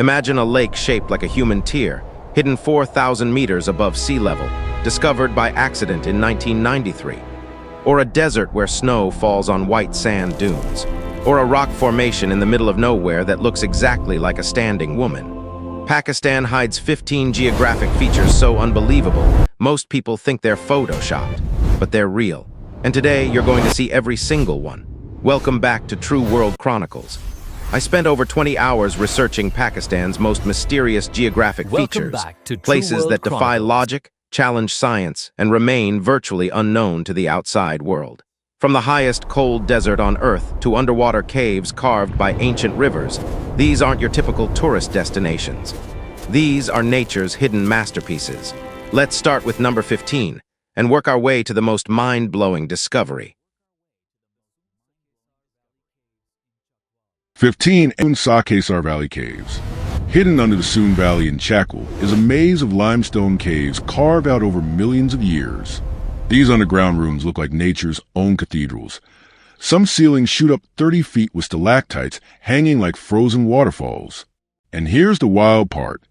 Imagine a lake shaped like a human tear, hidden 4,000 meters above sea level, discovered by accident in 1993. Or a desert where snow falls on white sand dunes. Or a rock formation in the middle of nowhere that looks exactly like a standing woman. Pakistan hides 15 geographic features so unbelievable, most people think they're photoshopped, but they're real. And today, you're going to see every single one. Welcome back to True World Chronicles. I spent over 20 hours researching Pakistan's most mysterious geographic features, places that defy logic, challenge science, and remain virtually unknown to the outside world. From the highest cold desert on Earth to underwater caves carved by ancient rivers, these aren't your typical tourist destinations. These are nature's hidden masterpieces. Let's start with number 15 and work our way to the most mind-blowing discovery. 15. Sakesar Valley Caves. Hidden under the Soon Valley in Chakwal is a maze of limestone caves carved out over millions of years. These underground rooms look like nature's own cathedrals. Some ceilings shoot up 30 feet with stalactites hanging like frozen waterfalls. And here's the wild part.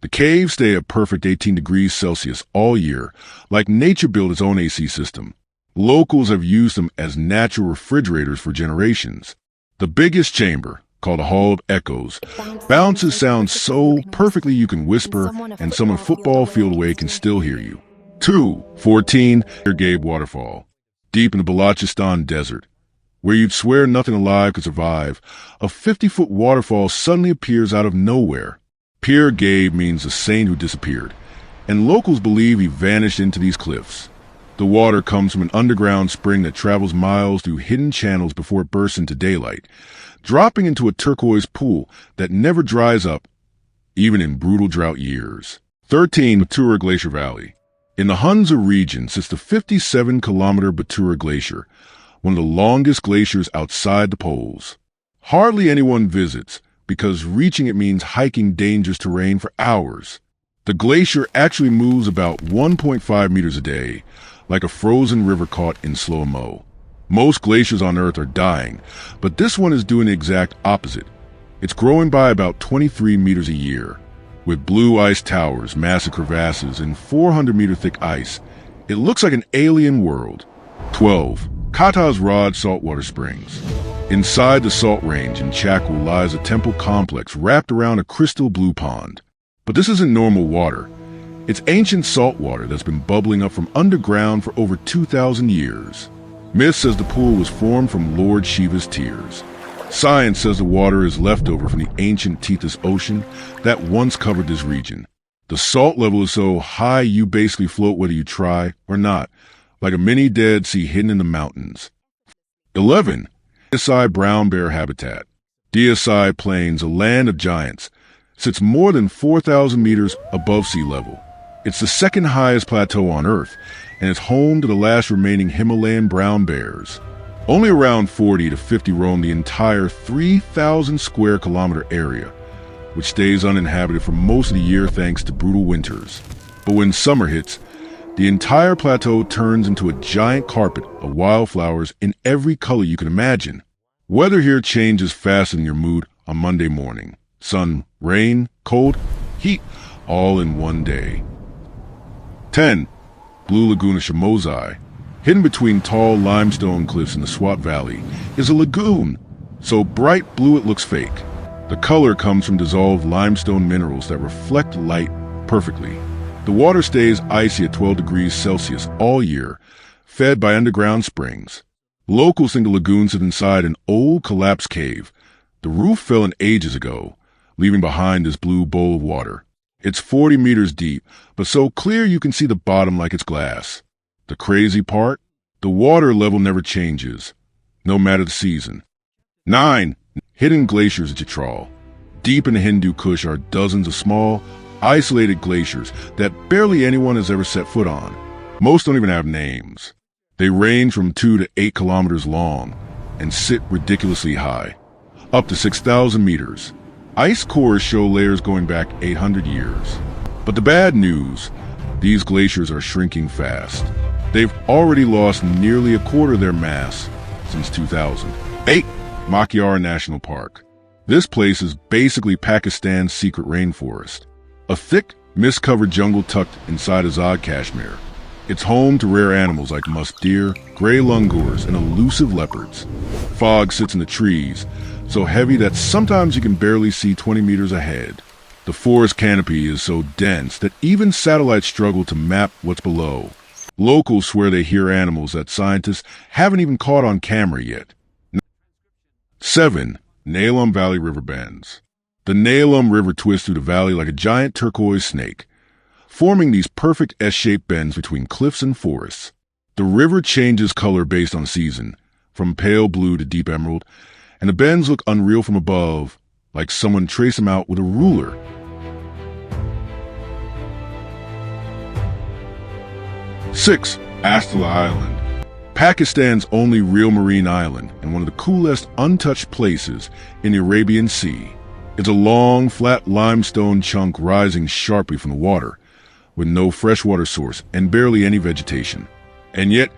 The caves stay at perfect 18 degrees Celsius all year, like nature built its own AC system. Locals have used them as natural refrigerators for generations. The biggest chamber, called a Hall of Echoes, bounces sound so perfectly you can whisper, and someone a football field away can still hear you. 14. Gabe Waterfall. Deep in the Balochistan desert, where you'd swear nothing alive could survive, a 50-foot waterfall suddenly appears out of nowhere. Pir Gabe means the saint who disappeared, and locals believe he vanished into these cliffs. The water comes from an underground spring that travels miles through hidden channels before it bursts into daylight, dropping into a turquoise pool that never dries up, even in brutal drought years. 13. Batura Glacier Valley. In the Hunza region sits the 57-kilometer Batura Glacier, one of the longest glaciers outside the poles. Hardly anyone visits, because reaching it means hiking dangerous terrain for hours. The glacier actually moves about 1.5 meters a day, like a frozen river caught in slow-mo. Most glaciers on Earth are dying, but this one is doing the exact opposite. It's growing by about 23 meters a year. With blue ice towers, massive crevasses, and 400-meter-thick ice, it looks like an alien world. 12. Kata's Rod Saltwater Springs. Inside the salt range in Chakwal lies a temple complex wrapped around a crystal blue pond. But this isn't normal water. It's ancient salt water that's been bubbling up from underground for over 2,000 years. Myth says the pool was formed from Lord Shiva's tears. Science says the water is leftover from the ancient Tethys Ocean that once covered this region. The salt level is so high you basically float whether you try or not, like a mini Dead Sea hidden in the mountains. 11. DSI Brown Bear Habitat. DSI Plains, a land of giants, sits more than 4,000 meters above sea level. It's the second highest plateau on Earth, and it's home to the last remaining Himalayan brown bears. Only around 40 to 50 roam the entire 3,000 square kilometer area, which stays uninhabited for most of the year thanks to brutal winters. But when summer hits, the entire plateau turns into a giant carpet of wildflowers in every color you can imagine. Weather here changes faster than your mood on Monday morning. Sun, rain, cold, heat, all in one day. 10. Blue Lagoon of Shimozai. Hidden between tall limestone cliffs in the Swat Valley is a lagoon, so bright blue it looks fake. The color comes from dissolved limestone minerals that reflect light perfectly. The water stays icy at 12 degrees Celsius all year, fed by underground springs. Locals think the lagoon sits inside an old collapsed cave. The roof fell in ages ago, leaving behind this blue bowl of water. It's 40 meters deep, but so clear you can see the bottom like it's glass. The crazy part? The water level never changes, no matter the season. 9. Hidden Glaciers at Chitral. Deep in the Hindu Kush are dozens of small, isolated glaciers that barely anyone has ever set foot on. Most don't even have names. They range from 2 to 8 kilometers long and sit ridiculously high, up to 6,000 meters. Ice cores show layers going back 800 years. But the bad news, these glaciers are shrinking fast. They've already lost nearly a quarter of their mass since 2000. 8. Makyar National Park. This place is basically Pakistan's secret rainforest, a thick, mist-covered jungle tucked inside Azad Kashmir. It's home to rare animals like musk deer, gray langurs, and elusive leopards. Fog sits in the trees, so heavy that sometimes you can barely see 20 meters ahead. The forest canopy is so dense that even satellites struggle to map what's below. Locals swear they hear animals that scientists haven't even caught on camera yet. 7. Neelum Valley River Bends. The Neelum River twists through the valley like a giant turquoise snake, forming these perfect S-shaped bends between cliffs and forests. The river changes color based on season, from pale blue to deep emerald, and the bends look unreal from above, like someone traced them out with a ruler. 6. Astala Island. Pakistan's only real marine island and one of the coolest untouched places in the Arabian Sea. It's a long, flat limestone chunk rising sharply from the water, with no freshwater source and barely any vegetation. And yet,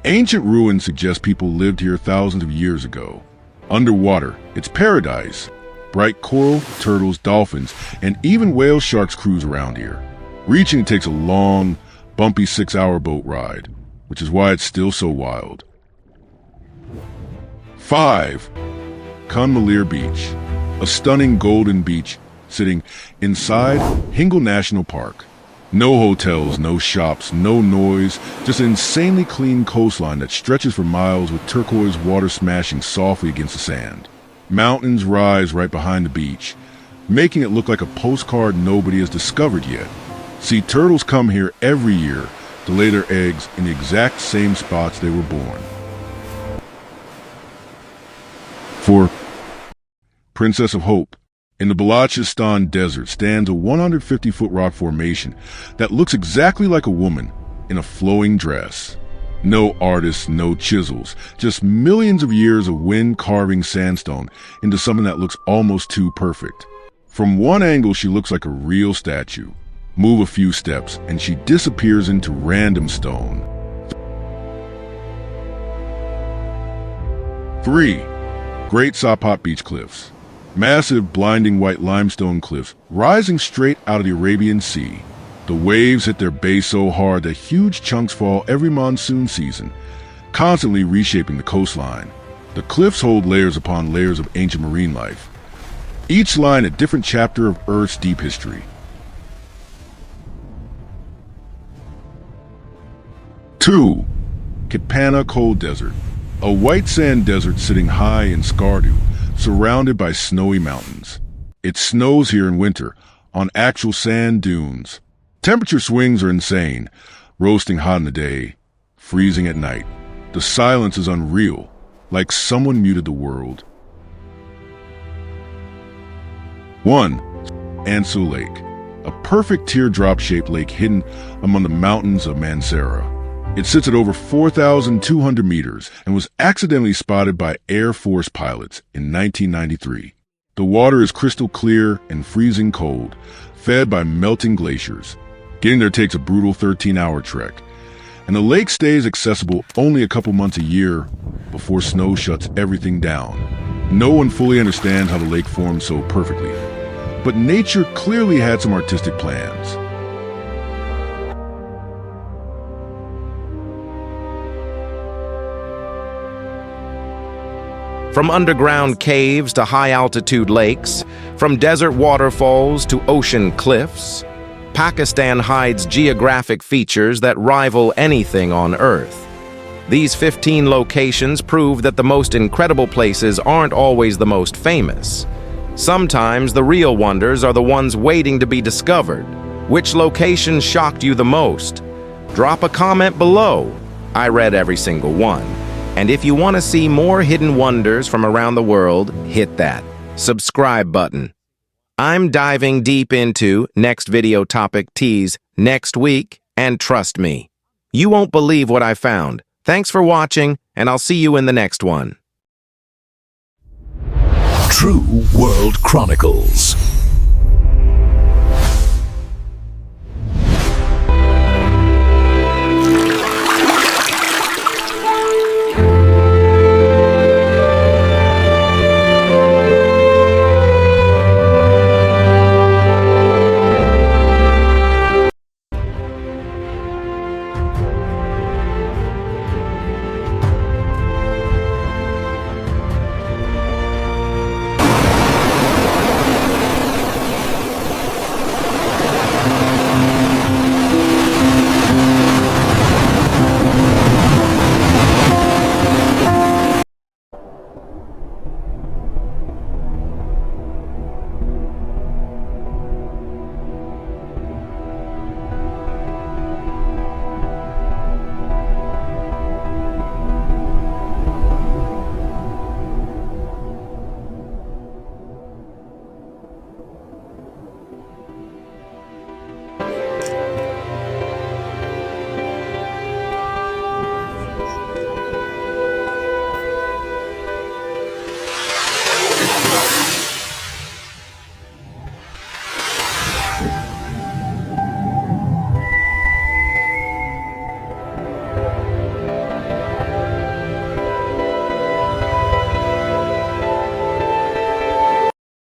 ancient ruins suggest people lived here thousands of years ago. Underwater, it's paradise. Bright coral, turtles, dolphins, and even whale sharks cruise around here. Reaching takes a long, bumpy 6-hour boat ride, which is why it's still so wild. 5. Kun Malir Beach, a stunning golden beach sitting inside Hingle National Park. No hotels, no shops, no noise, just an insanely clean coastline that stretches for miles with turquoise water smashing softly against the sand. Mountains rise right behind the beach, making it look like a postcard nobody has discovered yet. Sea turtles come here every year to lay their eggs in the exact same spots they were born. 4. Princess of Hope. In the Balochistan desert stands a 150-foot rock formation that looks exactly like a woman in a flowing dress. No artists, no chisels, just millions of years of wind carving sandstone into something that looks almost too perfect. From one angle, she looks like a real statue. Move a few steps, and she disappears into random stone. 3. Great Sapat Beach Cliffs. Massive, blinding white limestone cliffs rising straight out of the Arabian Sea. The waves hit their base so hard that huge chunks fall every monsoon season, constantly reshaping the coastline. The cliffs hold layers upon layers of ancient marine life, each line a different chapter of Earth's deep history. 2. Kipana Cold Desert, a white sand desert sitting high in Skardu, surrounded by snowy mountains. It snows here in winter, on actual sand dunes. Temperature swings are insane, roasting hot in the day, freezing at night. The silence is unreal, like someone muted the world. 1. Ansu Lake, a perfect teardrop-shaped lake hidden among the mountains of Mansehra. It sits at over 4,200 meters and was accidentally spotted by Air Force pilots in 1993. The water is crystal clear and freezing cold, fed by melting glaciers. Getting there takes a brutal 13-hour trek, and the lake stays accessible only a couple months a year before snow shuts everything down. No one fully understands how the lake formed so perfectly, but nature clearly had some artistic plans. From underground caves to high-altitude lakes, from desert waterfalls to ocean cliffs, Pakistan hides geographic features that rival anything on Earth. These 15 locations prove that the most incredible places aren't always the most famous. Sometimes the real wonders are the ones waiting to be discovered. Which location shocked you the most? Drop a comment below. I read every single one. And if you want to see more hidden wonders from around the world, hit that subscribe button. I'm diving deep into next video topic tease next week, and trust me, you won't believe what I found. Thanks for watching, and I'll see you in the next one. True World Chronicles.